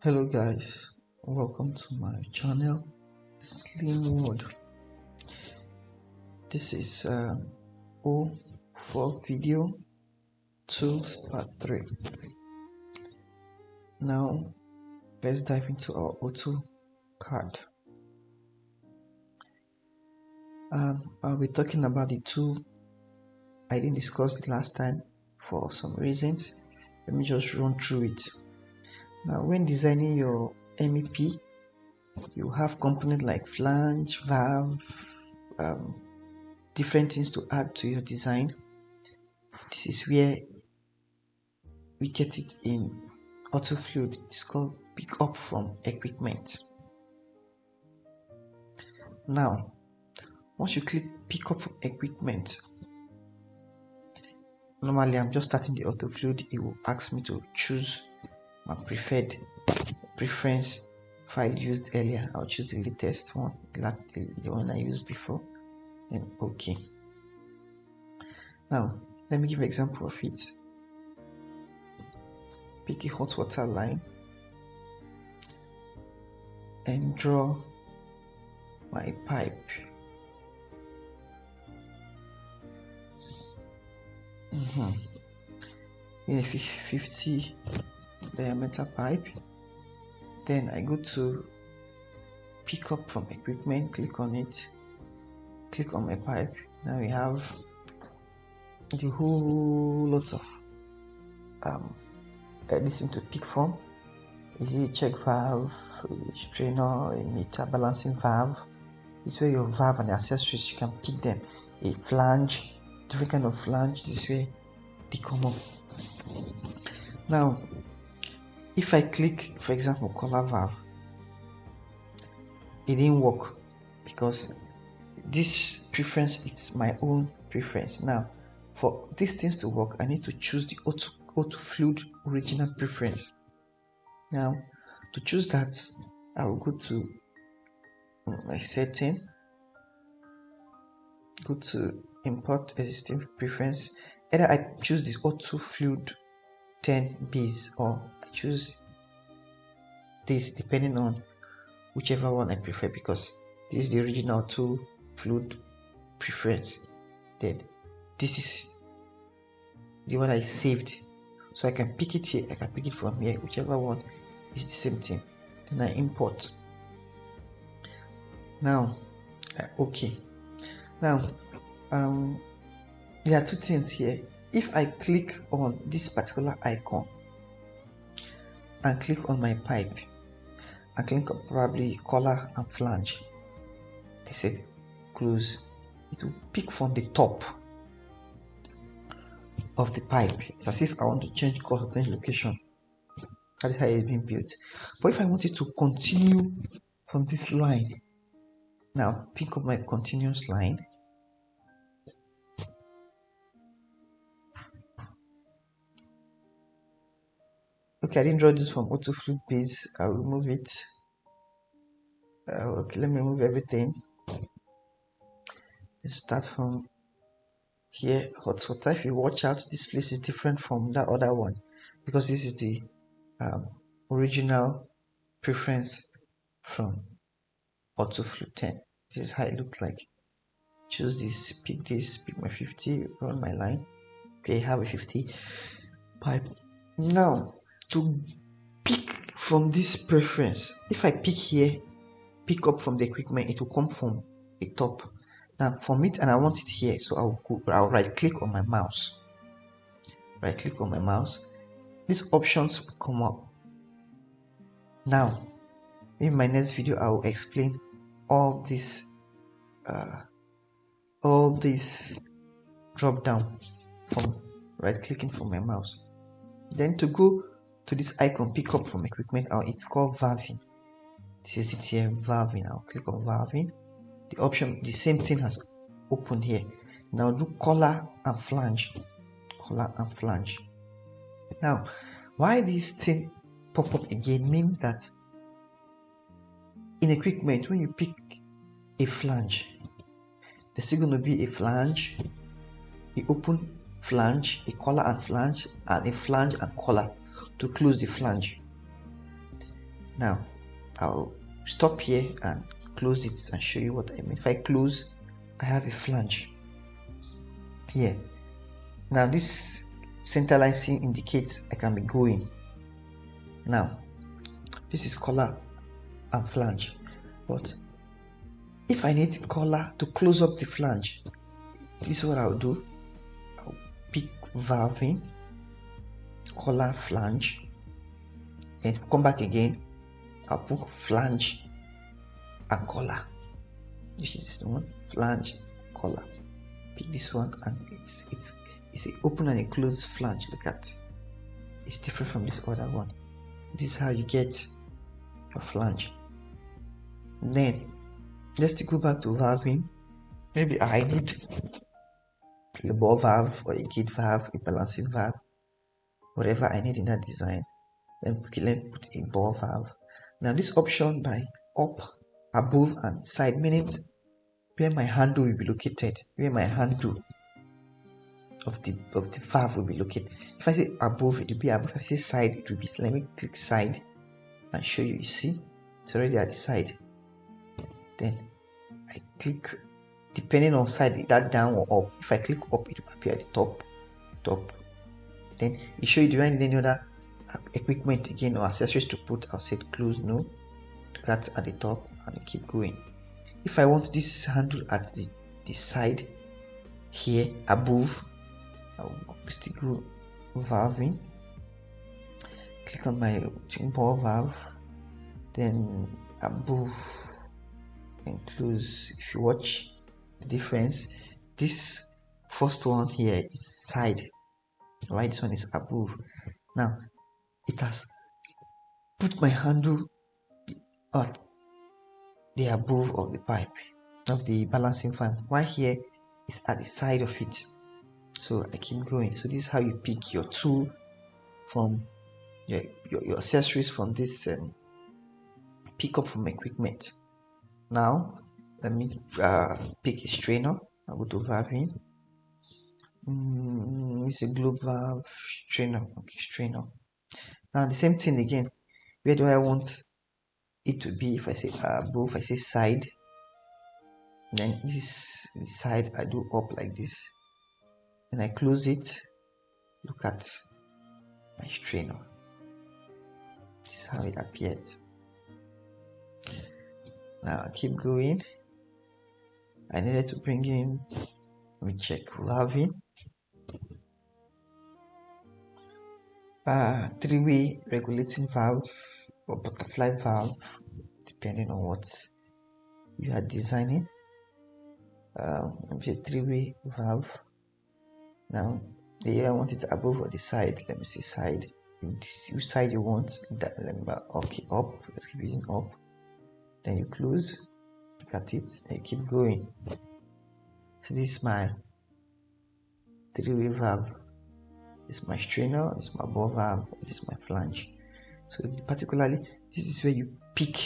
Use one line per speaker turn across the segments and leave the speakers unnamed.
Hello guys, welcome to my channel Slim Mode. This is O4 video 2 part 3. Now let's dive into our AutoCAD. I'll be talking about the tool I didn't discuss the last time for some reasons. Let me just run through it. Now, when designing your MEP, you have components like flange, valve, different things to add to your design. This is where we get it in AutoFluid. It's called pick up from equipment. Now, once you click pick up from equipment, normally I'm just starting the AutoFluid. It will ask me to choose my preference file used earlier. I'll choose the latest one, the one I used before, and OK. Now let me give an example of it. Pick a hot water line and draw my pipe. In a 50 diameter pipe. Then I go to pick up from equipment, click on it, click on my pipe. Now we have the whole lot of anything to pick from. A check valve, a strainer, a meter balancing valve. This is where your valve and accessories, you can pick them. A flange, different kind of flange. This is where they come up. Now if I click, for example, color valve, it didn't work because this preference is my own preference. Now for these things to work, I need to choose the AutoFluid original preference. Now to choose that, I will go to my setting, go to import existing preference. Either I choose this AutoFluid 10 base or I choose this, depending on whichever one I prefer, because this is the original AutoFluid preference. Then this is the one I saved, so I can pick it here, I can pick it from here, whichever one is the same thing. Then I import. Now OK. Now there are two things here. If I click on this particular icon and click on my pipe and click on probably collar and flange, I said close, it will pick from the top of the pipe. It's as if I want to change color, change location. That is how it's been built. But if I want it to continue from this line, now pick up my continuous line. Okay, I didn't draw this from AutoFluid base. I'll remove it. Okay, let me remove everything. Let's start from here. Hot water. If you watch out, this place is different from that other one because this is the original preference from AutoFluid 10. This is how it looks like. Choose this, pick my 50, run my line. Okay, I have a 50 pipe. Now to pick from this preference, if I pick here, pick up from the equipment, it will come from the top. Now from it, and I want it here, so I'll right click on my mouse. Right click on my mouse. These options will come up. Now in my next video, I will explain all this drop down from right clicking from my mouse. Then to go to this icon, pick up from equipment, it's called valving. This is it here, valving. I'll click on valving. The option, the same thing has opened here. Now do collar and flange. Collar and flange. Now why this thing pop up again means that in equipment, when you pick a flange, there's still going to be a flange, a open flange, a collar and flange, and a flange and collar to close the flange. Now I'll stop here and close it and show you what I mean. If I close, I have a flange here. Now this center line indicates I can be going. Now this is collar and flange, but if I need collar to close up the flange, this is what I'll do. I'll pick valving, collar, flange, and come back again. I'll put flange and collar. This is the one, flange, collar. Pick this one, and it's an open and a closed flange. Look at, it's different from this other one. This is how you get your flange. Then let's go back to valving. Maybe I need a ball valve or a gate valve, a balancing valve, whatever I need in that design. Then let me put a ball valve. Now this option by up, above and side, meaning where my handle will be located, where my handle of the valve will be located. If I say above, it will be above. If I say side, it will be. Let me click side and show you. You see, it's already at the side. Then I click, depending on side, that down or up. If I click up, it will appear at the top. Then it show you, do I need any other equipment again or accessories to put? I'll say close, no. That's at the top, and I keep going. If I want this handle at the side here above, I'll still go valving, click on my ball valve, then above and close. If you watch the difference, this first one here is side, right? This one is above. Now it has put my handle at the above of the pipe of the balancing fan, while here is at the side of it. So I keep going. So this is how you pick your tool from your accessories from this pick up from equipment. Now let me pick a strainer. I'll go to valving. It's a globe valve, strainer. Okay, strainer. Now the same thing again. Where do I want it to be? If I say above, I say side. Then this side I do up like this. Then I close it. Look at my strainer. This is how it appears. Now I keep going. I needed to bring in, let me check, valving. Three-way regulating valve or butterfly valve, depending on what you are designing. Maybe a three-way valve. Now I want it above or the side. Let me see side. Which side you want that? Let me okay, up. Let's keep using up. Then you close. Look at it. Then you keep going. So this is my three-way valve. This is my strainer. This is my ball valve. This is my flange. So particularly, this is where you pick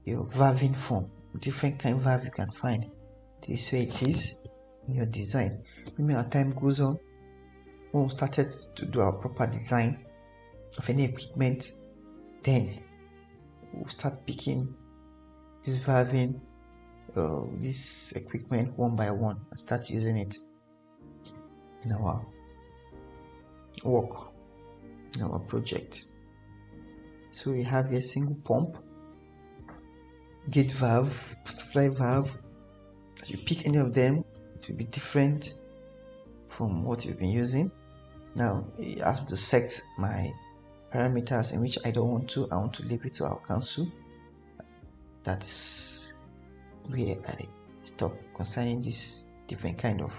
your valving form. Different kind of valve you can find. This is where it is in your design. Maybe as time goes on, when we started to do our proper design of any equipment, then we'll start picking this valving, this equipment one by one and start using it in our work, in our project. So we have a single pump, gate valve, butterfly valve. As you pick any of them, it will be different from what you've been using. Now it asks me to set my parameters in which I don't want to. I want to leave it to our council. That's where I stop concerning this different kind of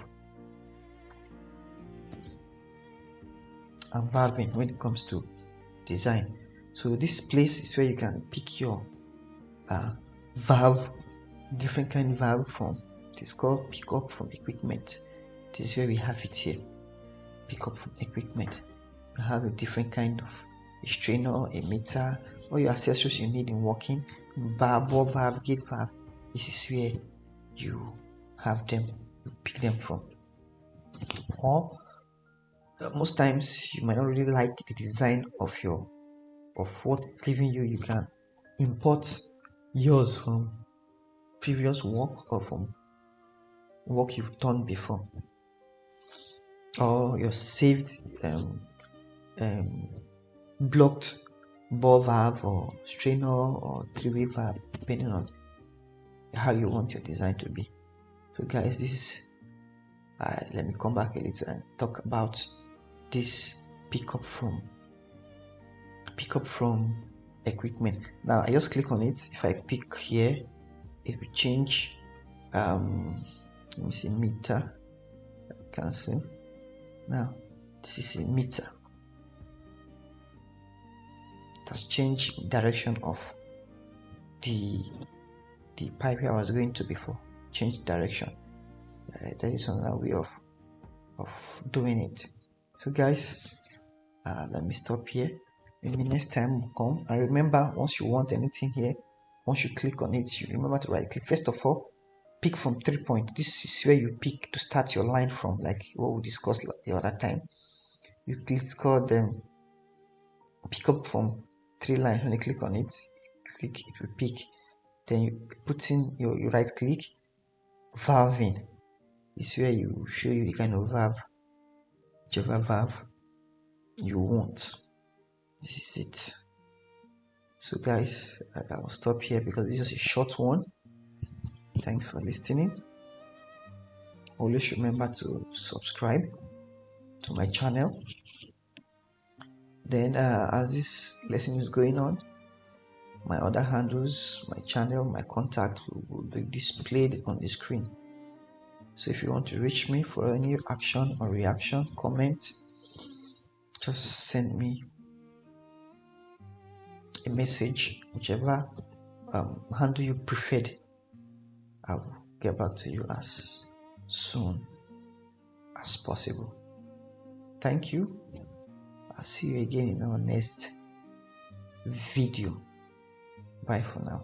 valving when it comes to design. So this place is where you can pick your valve, different kind of valve from. It is called pick up from equipment. This is where we have it here. Pick up from equipment. You have a different kind of a strainer, a meter, all your accessories you need in working, ball valve, gate valve. This is where you have them, you pick them from. Or most times you might not really like the design of your of what it's giving you, you can import yours from previous work or from work you've done before, or your saved blocked ball valve or strainer or three-way valve, depending on how you want your design to be. So guys, this is let me come back a little and talk about this pickup from equipment. Now I just click on it. If I pick here, it will change. Let me see, meter, cancel. Now this is a meter. It has changed direction of the pipe I was going to before. Change direction. That is another way of doing it. So guys, let me stop here. Maybe next time we'll come. And remember, once you want anything here, once you click on it, you remember to right click. First of all, pick from 3 points. This is where you pick to start your line from, like what we discussed the other time. You click called pick up from 3 lines. When you click on it, click, it will pick. Then you put in your right click, valving. This is where you show you the kind of valve, whichever valve you want. This is it. So guys, I will stop here because this is a short one. Thanks for listening. Always remember to subscribe to my channel. Then as this lesson is going on, my other handles, my channel, my contact will be displayed on the screen. So if you want to reach me for any action or reaction, comment, just send me a message, whichever handle you preferred. I will get back to you as soon as possible. Thank you. I'll see you again in our next video. Bye for now.